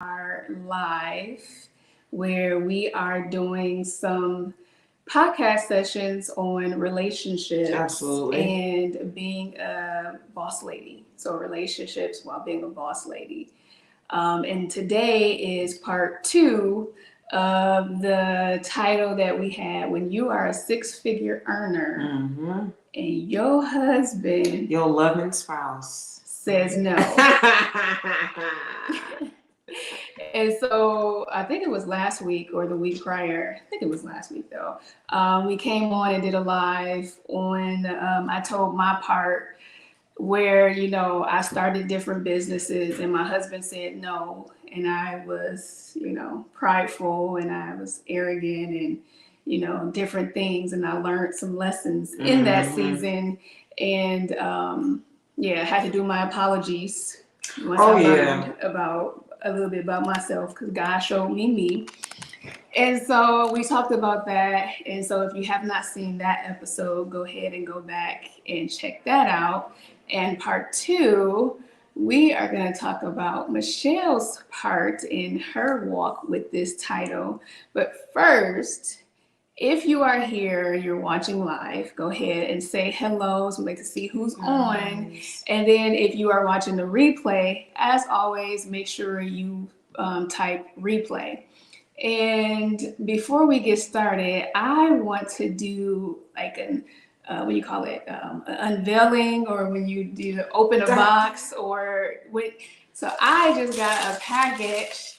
are live where we are doing some podcast sessions on relationships Absolutely. and being a boss lady. So, relationships while being a boss lady. And today is part two of the title that we had when you are a six-figure earner Mm-hmm. and your husband Your loving spouse says no. And so I think it was last week or the week prior. I think it was last week though. We came on and did a live on. I told my part where I started different businesses, and my husband said no, and I was prideful and I was arrogant and different things, and I learned some lessons in that season, and yeah, I had to do my apologies once I learned about a little bit about myself because God showed me. And so we talked about that. And so if you have not seen that episode, go ahead and go back and check that out. And part two, we are going to talk about Michelle's part in her walk with this title. But first, if you are here, you're watching live, go ahead and say hello. So we'd like to see who's on. And then if you are watching the replay, as always, make sure you type replay. And before we get started, I want to do like an what do you call it? Unveiling, or when you do open a box, or when. So I just got a package.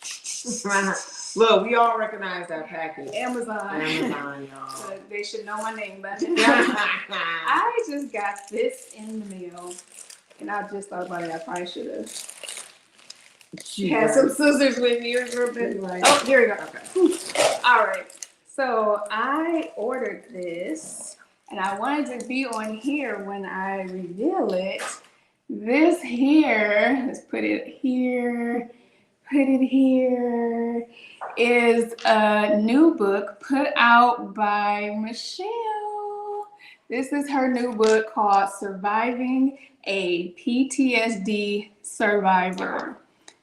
Look, we all recognize that package. Amazon, y'all. So they should know my name, but I just got this in the mail, and I just thought about it. I probably should have had some scissors with me or something. Oh, here we go. Okay. All right. So I ordered this, and I wanted to be on here when I reveal it. This here, let's put it here. Put it here, is a new book put out by Michelle. This is her new book called Surviving a PTSD Survivor,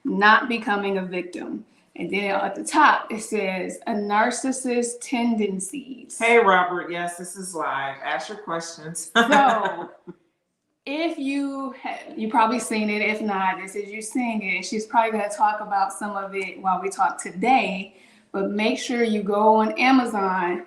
Not Becoming a Victim. And then at the top, it says, A Narcissist Tendencies. Hey, Robert. Yes, this is live. Ask your questions. So, if you probably seen it. If not, this is you seeing it. She's probably going to talk about some of it while we talk today. But make sure you go on Amazon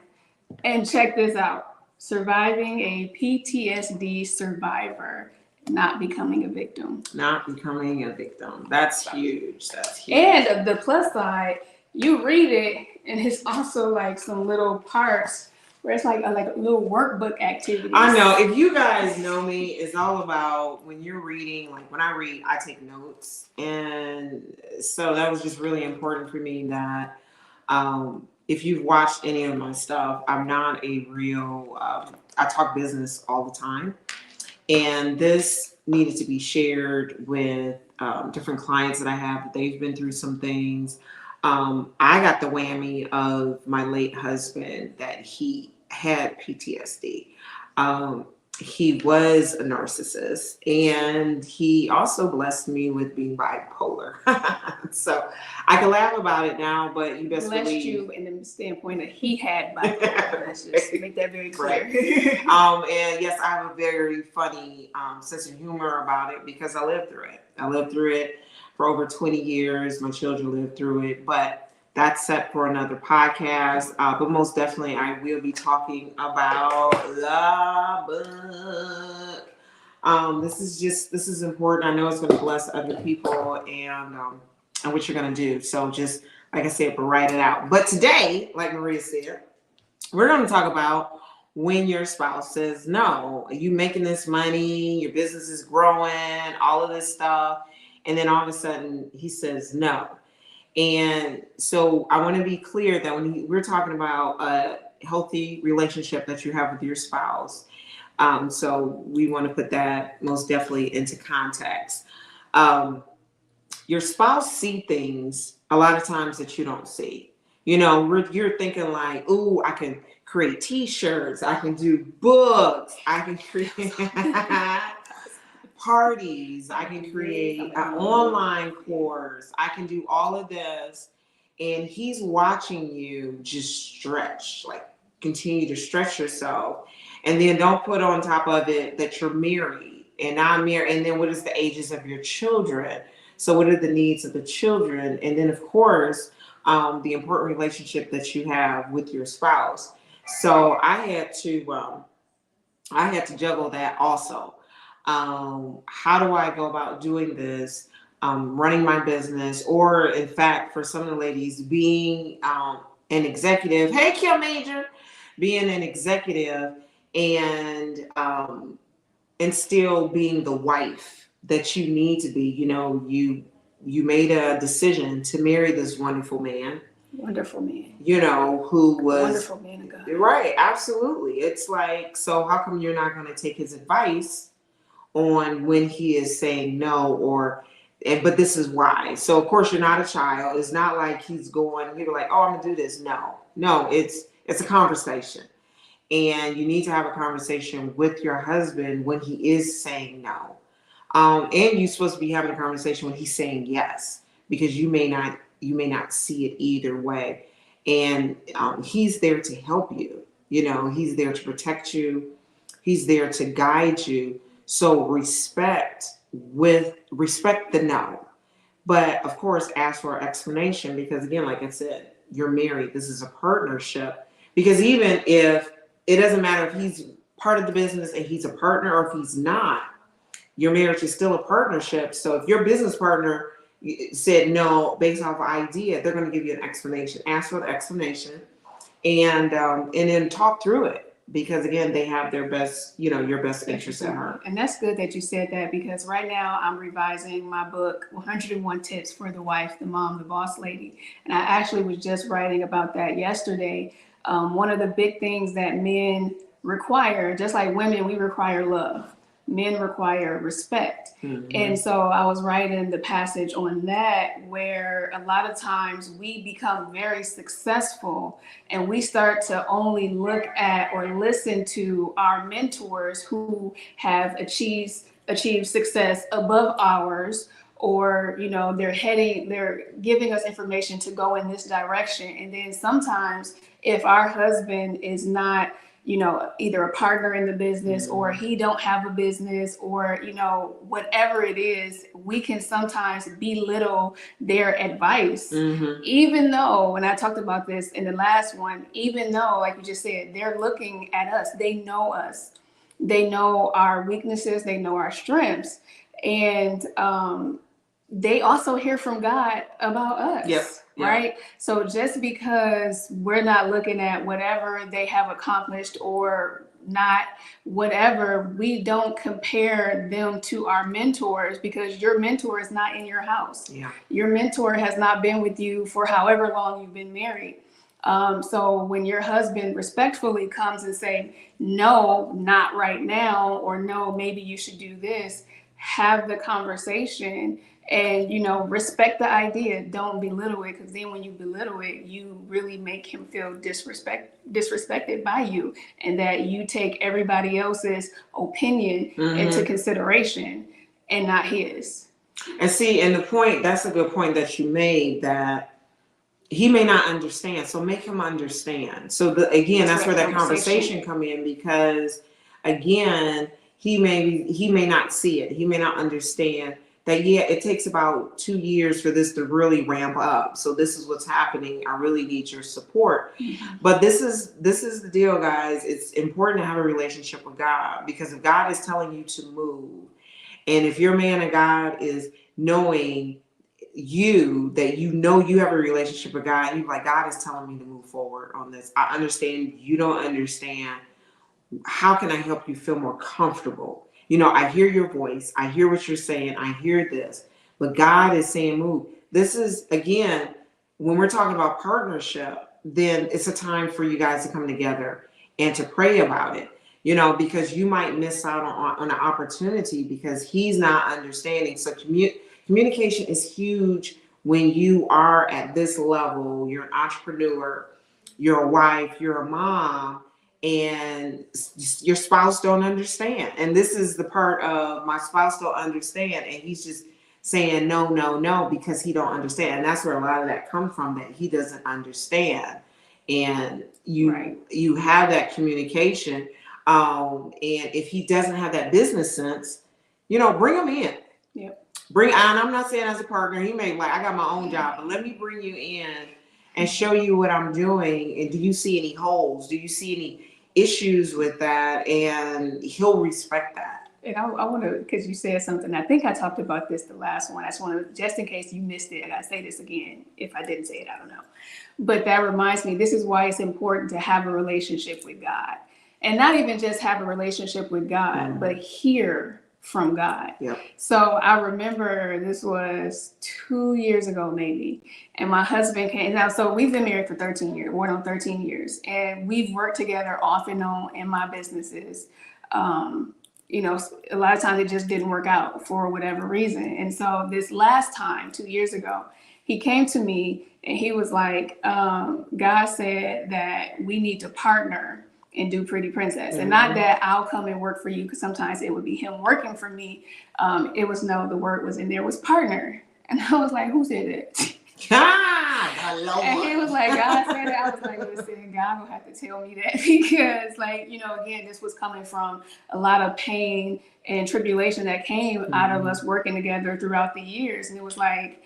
and check this out. Surviving a PTSD Survivor, Not Becoming a Victim. Not becoming a victim. That's huge. That's huge. And the plus side, you read it, and it's also like some little parts where it's like a little workbook activity. I know. If you guys know me, it's all about when you're reading. Like when I read, I take notes, and so that was just really important for me. That if you've watched any of my stuff, I'm not a real. I talk business all the time, and this needed to be shared with different clients that I have. They've been through some things. I got the whammy of my late husband that he had PTSD. He was a narcissist, and he also blessed me with being bipolar. So I can laugh about it now, but you best blessed believe you in the standpoint that he had bipolar. Let's just make that very clear. And yes, I have a very funny sense of humor about it because I lived through it. I lived through it for over 20 years. My children lived through it, but that's set for another podcast. But most definitely, I will be talking about the book. This is important. I know it's going to bless other people and what you're going to do. So just, like I said, write it out. But today, like Maria said, we're going to talk about when your spouse says no. You making this money, your business is growing, all of this stuff. And then all of a sudden he says no. And so I want to be clear that when we're talking about a healthy relationship that you have with your spouse, so we want to put that most definitely into context. Your spouse see things a lot of times that you don't see. You're thinking like, ooh, I can create t-shirts, I can do books, I can create parties. I can create an online course. I can do all of this. And he's watching you just stretch, like continue to stretch yourself. And then don't put on top of it that you're married and not married. And then what is the ages of your children? So what are the needs of the children? And then of course, the important relationship that you have with your spouse. So I had to juggle that also. How do I go about doing this? Running my business, or in fact, for some of the ladies, being an executive. Hey, Kim Major, being an executive and still being the wife that you need to be. You know, you made a decision to marry this wonderful man. Wonderful man. You know, who was wonderful man of God. Right, absolutely. It's like, so how come you're not going to take his advice on when he is saying no, but this is why. So of course you're not a child. It's not like he's going, you're like, oh, I'm gonna do this. No, it's a conversation. And you need to have a conversation with your husband when he is saying no. And you're supposed to be having a conversation when he's saying yes, because you may not see it either way. And he's there to help you. You know, he's there to protect you. He's there to guide you. So respect the no. But of course, ask for explanation, because again, like I said, you're married. This is a partnership. Because even if it doesn't matter if he's part of the business and he's a partner or if he's not, your marriage is still a partnership. So if your business partner said no based off of idea, they're going to give you an explanation. Ask for the explanation, and then talk through it. Because again, they have their best, your best interest at heart. And that's good that you said that, because right now I'm revising my book, 101 Tips for the Wife, the Mom, the Boss Lady. And I actually was just writing about that yesterday. One of the big things that men require, just like women, we require love. Men require respect. Mm-hmm. And so I was writing the passage on that, where a lot of times we become very successful and we start to only look at or listen to our mentors who have achieved success above ours, or they're giving us information to go in this direction. And then sometimes if our husband is not either a partner in the business, or he don't have a business, or, whatever it is, we can sometimes belittle their advice. Mm-hmm. Even though, and I talked about this in the last one, even though, like you just said, they're looking at us, they know us, they know our weaknesses, they know our strengths. And, they also hear from God about us. Yep. Right? So just because we're not looking at whatever they have accomplished or not, whatever, we don't compare them to our mentors, because your mentor is not in your house. Yeah. Your mentor has not been with you for however long you've been married. So when your husband respectfully comes and say, no, not right now, or no, maybe you should do this, have the conversation. And, respect the idea. Don't belittle it, because then when you belittle it, you really make him feel disrespected by you, and that you take everybody else's opinion into consideration and not his. And see, and that's a good point that you made, that he may not understand. So make him understand. So that's where that conversation come in, because again, he may not see it. He may not understand that, it takes about 2 years for this to really ramp up. So this is what's happening. I really need your support. Mm-hmm. But this is the deal, guys. It's important to have a relationship with God, because if God is telling you to move, and if your man of God is knowing you have a relationship with God, and you're like, God is telling me to move forward on this. I understand you don't understand. How can I help you feel more comfortable? I hear your voice. I hear what you're saying. I hear this. But God is saying move. This is, again, when we're talking about partnership, then it's a time for you guys to come together and to pray about it. Because you might miss out on an opportunity because he's not understanding. So communication is huge when you are at this level. You're an entrepreneur, you're a wife, you're a mom, and your spouse don't understand. And this is the part of my spouse don't understand, and he's just saying no, no, no because he don't understand. And that's where a lot of that comes from, that he doesn't understand. And you have that communication. And if he doesn't have that business sense, bring him in. Yep. And I'm not saying as a partner, he may like, I got my own job, but let me bring you in and show you what I'm doing. And do you see any holes? Do you see any issues with that? And he'll respect that. And I want to, because you said something, I think I talked about this the last one. I just want to, just in case you missed it, I got to say this again. If I didn't say it, I don't know. But that reminds me, this is why it's important to have a relationship with God. And not even just have a relationship with God, but hear from God. Yep. So I remember this was 2 years ago, maybe. And my husband came. Now, so we've been married for 13 years, we're on 13 years. And we've worked together off and on in my businesses. A lot of times it just didn't work out for whatever reason. And so this last time, 2 years ago, he came to me and he was like, God said that we need to partner and do Pretty Princess. And not that I'll come and work for you, because sometimes it would be him working for me. It was the word was in there, was partner. And I was like, who said that? And he was like, God said it. I was like, listen, God will have to tell me that, because again, this was coming from a lot of pain and tribulation that came out of us working together throughout the years. And it was like,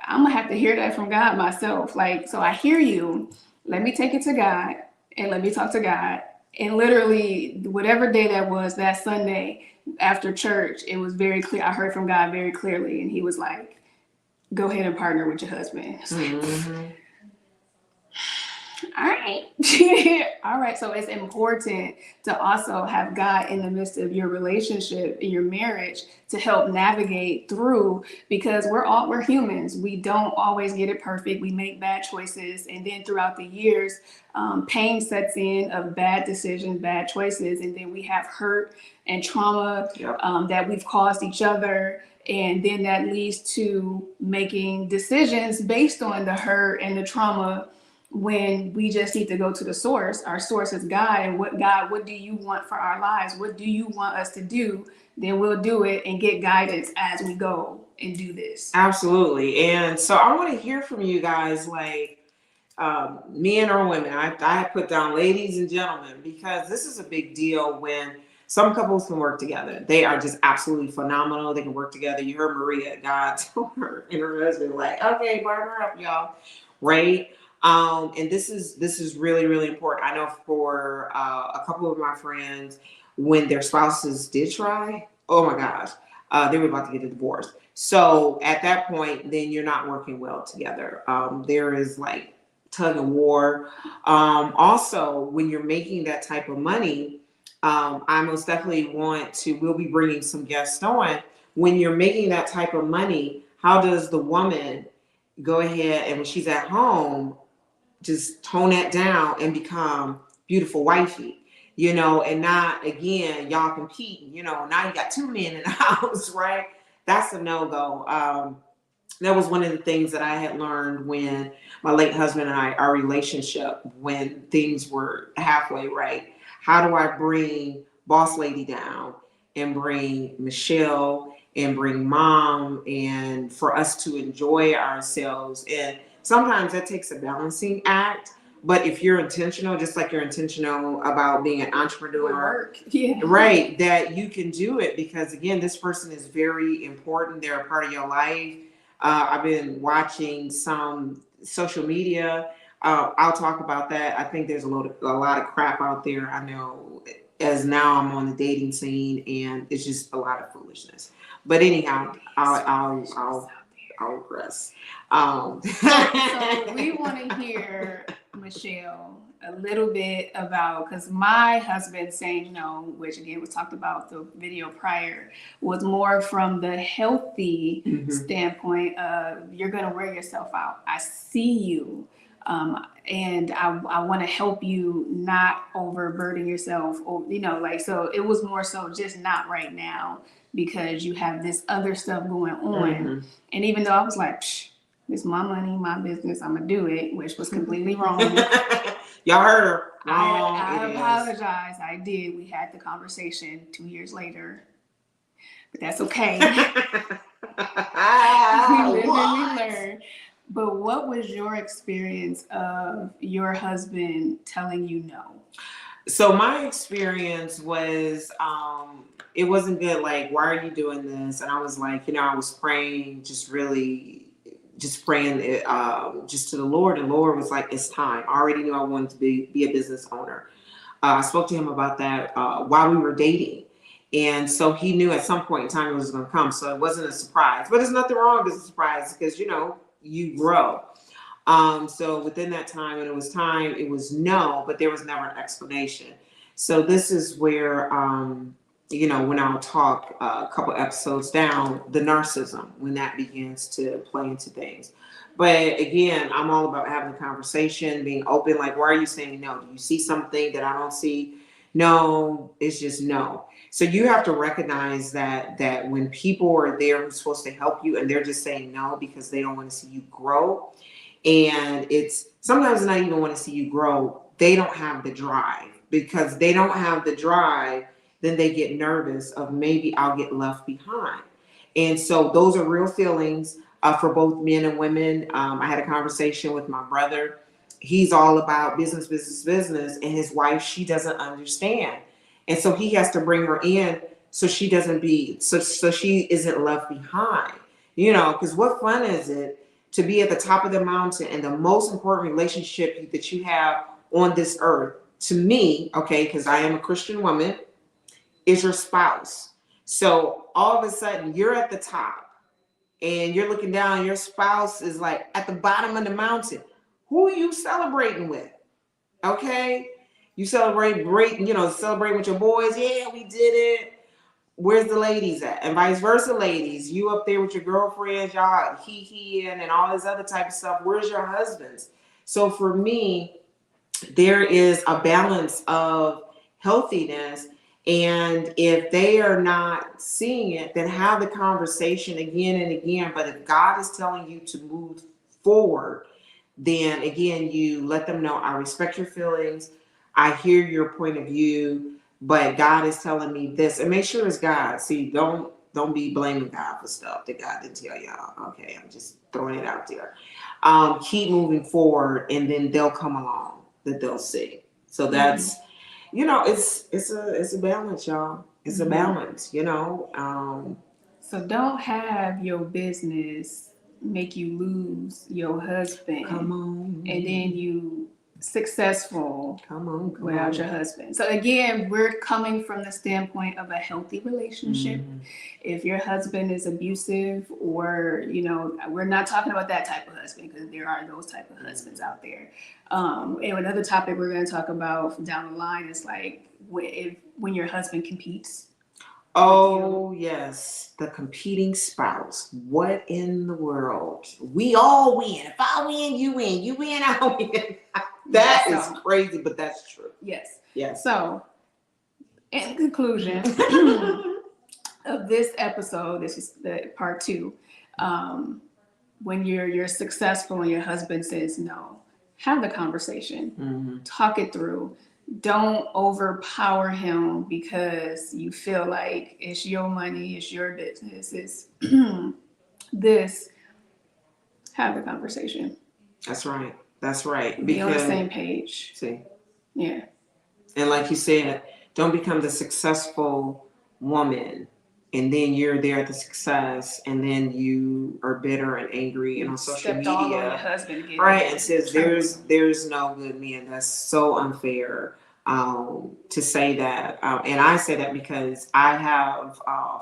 I'm gonna have to hear that from God myself. So I hear you, let me take it to God and let me talk to God. And literally whatever day that was, that Sunday after church, it was very clear. I heard from God very clearly. And he was like, go ahead and partner with your husband. All right. All right. So it's important to also have God in the midst of your relationship, in your marriage, to help navigate through, because we're humans. We don't always get it perfect. We make bad choices. And then throughout the years, pain sets in of bad decisions, bad choices. And then we have hurt and trauma that we've caused each other. And then that leads to making decisions based on the hurt and the trauma, when we just need to go to the source. Our source is God. And what do you want for our lives? What do you want us to do? Then we'll do it and get guidance as we go and do this. Absolutely. And so I want to hear from you guys, like men or women. I put down ladies and gentlemen, because this is a big deal when some couples can work together. They are just absolutely phenomenal. They can work together. You heard Maria, God told her and her husband, like, okay, partner up, y'all. Right? And this is really, really important. I know for a couple of my friends, when their spouses did try, oh my gosh, they were about to get a divorce. So at that point, then you're not working well together. There is like tug of war. Also, when you're making that type of money, I most definitely we'll be bringing some guests on. When you're making that type of money, how does the woman go ahead and when she's at home, just tone that down and become beautiful wifey, and not, again, y'all competing, now you got two men in the house, right? That's a no-go. That was one of the things that I had learned when my late husband and our relationship, when things were halfway right. How do I bring boss lady down and bring Michelle and bring mom, and for us to enjoy ourselves? And sometimes that takes a balancing act, but if you're intentional, just like you're intentional about being an entrepreneur, right, that you can do it, because again, this person is very important. They're a part of your life. I've been watching some social media. I'll talk about that. I think there's a lot of crap out there. I know, as now I'm on the dating scene, and it's just a lot of foolishness. But anyhow, I'll regress. So we want to hear, Michelle, a little bit about, because my husband saying no, which again was talked about the video prior, was more from the healthy standpoint of, you're going to wear yourself out. I see you. And I want to help you not overburden yourself, or, so it was more so just not right now, because you have this other stuff going on. And even though I was like, it's my money, my business, I'm gonna do it, which was completely wrong. Y'all heard her. I It is. apologize. I did. We had the conversation 2 years later, but that's okay. We live and we learn. But what was your experience of your husband telling you no? So my experience was, it wasn't good. Like, why are you doing this? And I was like, I was praying, just really, just praying, just to the Lord. And the Lord was like, it's time. I already knew I wanted to be a business owner. I spoke to him about that while we were dating. And so he knew at some point in time it was going to come. So it wasn't a surprise. But there's nothing wrong with a surprise because, you grow. So within that time, and it was time, it was no, but there was never an explanation. So this is where, when I'll talk a couple episodes down, the narcissism, when that begins to play into things. But again, I'm all about having a conversation, being open. Like, why are you saying no? Do you see something that I don't see? No, it's just no. So you have to recognize that when people are there who's supposed to help you and they're just saying no because they don't want to see you grow, and it's sometimes not even want to see you grow, they don't have the drive. Because they don't have the drive, then they get nervous of maybe I'll get left behind. And so those are real feelings for both men and women. I had a conversation with my brother. He's all about business, business, business, and his wife, she doesn't understand. And so he has to bring her in so she doesn't so she isn't left behind. Because what fun is it to be at the top of the mountain, and the most important relationship that you have on this earth, to me, okay, because I am a Christian woman, is your spouse. So all of a sudden you're at the top and you're looking down, your spouse is like at the bottom of the mountain. Who are you celebrating with? Okay. You celebrating with your boys. Yeah, we did it. Where's the ladies at? And vice versa, ladies. You up there with your girlfriends, y'all he-he-ing and all this other type of stuff. Where's your husbands? So for me, there is a balance of healthiness. And if they are not seeing it, then have the conversation again and again. But if God is telling you to move forward, then again, you let them know, I respect your feelings. I hear your point of view, but God is telling me this, and make sure it's God. See, don't be blaming God for stuff that God didn't tell y'all. Okay, I'm just throwing it out there. Keep moving forward, and then they'll come along that they'll see. So that's, it's a balance, y'all. It's a balance, So don't have your business make you lose your husband. Come on. And then you successful Come without on. your husband. So again, we're coming from the standpoint of a healthy relationship. If your husband is abusive, or we're not talking about that type of husband, because there are those type of husbands out there. And another topic we're going to talk about down the line is like when your husband competes. Oh, yes. The competing spouse. What in the world? We all win. If I win, you win. You win, I win. That is crazy, but that's true. Yes. Yes. So, in conclusion of this episode, this is the part 2. When you're successful and your husband says no, have the conversation. Talk it through. Don't overpower him because you feel like it's your money, it's your business, it's this. Have the conversation. That's right. That's right. Be on the same page. See. Yeah. And like you said, don't become the successful woman, and then you're there at the success, and then you are bitter and angry and on social media. All on your husband again. Right, and says there's no good men. That's so unfair to say that. And I say that because I have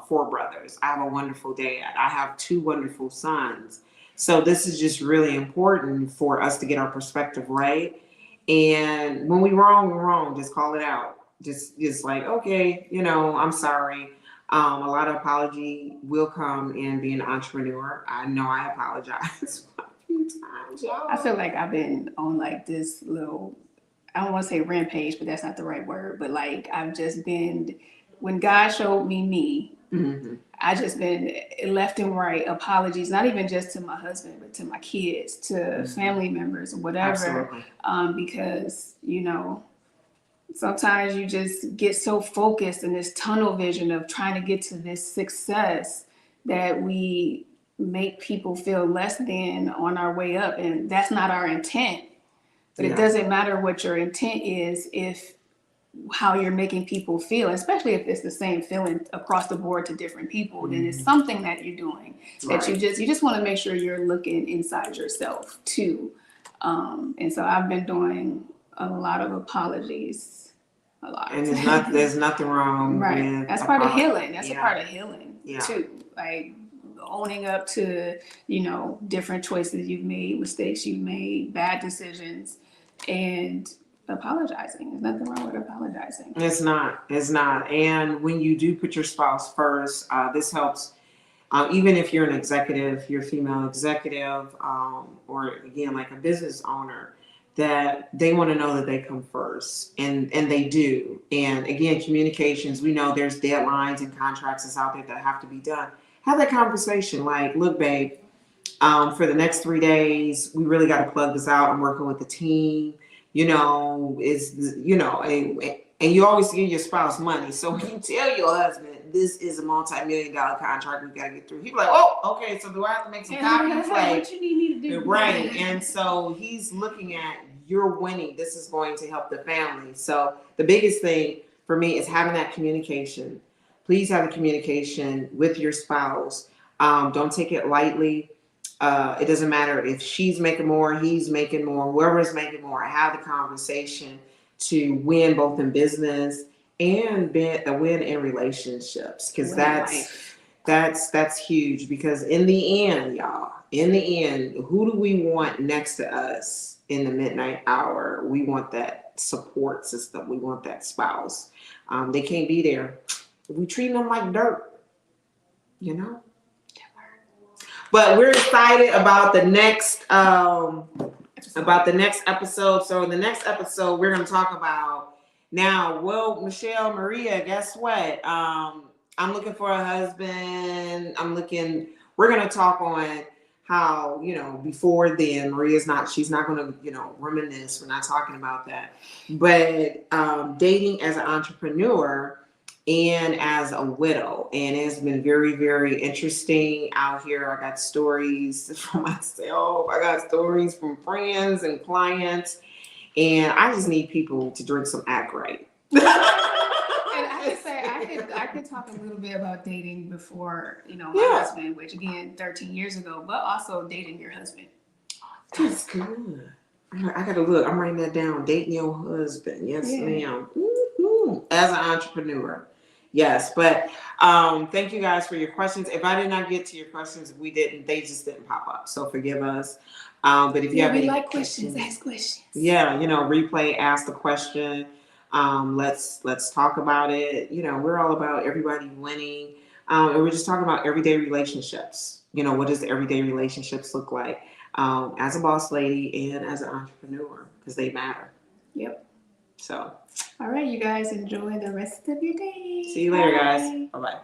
4 brothers. I have a wonderful dad. I have 2 wonderful sons. So this is just really important for us to get our perspective right. And when we're wrong, just call it out. Just like, okay, I'm sorry. A lot of apology will come in being an entrepreneur. I know I apologize a few times, y'all. I feel like I've been on like this little, I don't want to say rampage, but that's not the right word. But like I've just been, when God showed me, Mhm. I just been left and right apologies, not even just to my husband, but to my kids, to family members, whatever. Absolutely. Because, you know, sometimes you just get so focused in this tunnel vision of trying to get to this success that we make people feel less than on our way up. And that's not our intent. But it Yeah. doesn't matter what your intent is if how you're making people feel, especially if it's the same feeling across the board to different people, then it's something that you're doing that Right. you just want to make sure you're looking inside yourself too. And so I've been doing a lot of apologies, a lot. And there's nothing wrong Right. with That's part of apology. healing. That's a Yeah. part of healing Yeah. too. Like owning up to, you know, different choices you've made, mistakes you've made, bad decisions, and apologizing. There's nothing wrong with apologizing. It's not. It's not. And when you do put your spouse first, this helps. Even if you're an executive, you're a female executive, or again, like a business owner, that they want to know that they come first, and they do. And again, communications. We know there's deadlines and contracts that's out there that have to be done. Have that conversation. Like, look, babe, for the next 3 days, we really got to plug this out. I'm working with the team. You know, and you always give your spouse money. So when you tell your husband this is a multi-million-dollar contract we got to get through, he's like, oh, okay. So do I have to make some copies? Like, what you need me to do? right. And so he's looking at you're winning. This is going to help the family. So the biggest thing for me is having that communication. Please have a communication with your spouse. Don't take it lightly. It doesn't matter if she's making more, he's making more, whoever is making more. Have the conversation to win both in business and win in relationships, because that's huge. Because in the end, y'all, who do we want next to us in the midnight hour? We want that support system. We want that spouse. They can't be there. We treat them like dirt, you know. But we're excited about the next episode. So in the next episode, we're going to talk about now. Well, Michelle, Maria, guess what? I'm looking for a husband. We're going to talk on how, you know, before then, she's not going to, you know, reminisce. We're not talking about that. But dating as an entrepreneur and as a widow, and it's been very, very interesting out here. I got stories from myself, I got stories from friends and clients, and I just need people to drink some Act Right. And I could say I could talk a little bit about dating before, you know, my husband, which again 13 years ago, but also dating your husband. That's good. I gotta look. I'm writing that down. Dating your husband. Yes, ma'am. As an entrepreneur. Yes, but thank you guys for your questions. If I did not get to your questions, they just didn't pop up. So forgive us. But if you have any questions, ask questions. Yeah, you know, replay, ask the question. Let's talk about it. You know, we're all about everybody winning. And we're just talking about everyday relationships. You know, what does the everyday relationships look like as a boss lady and as an entrepreneur, because they matter. Yep. So, all right, you guys, enjoy the rest of your day. See you later, guys. Bye-bye.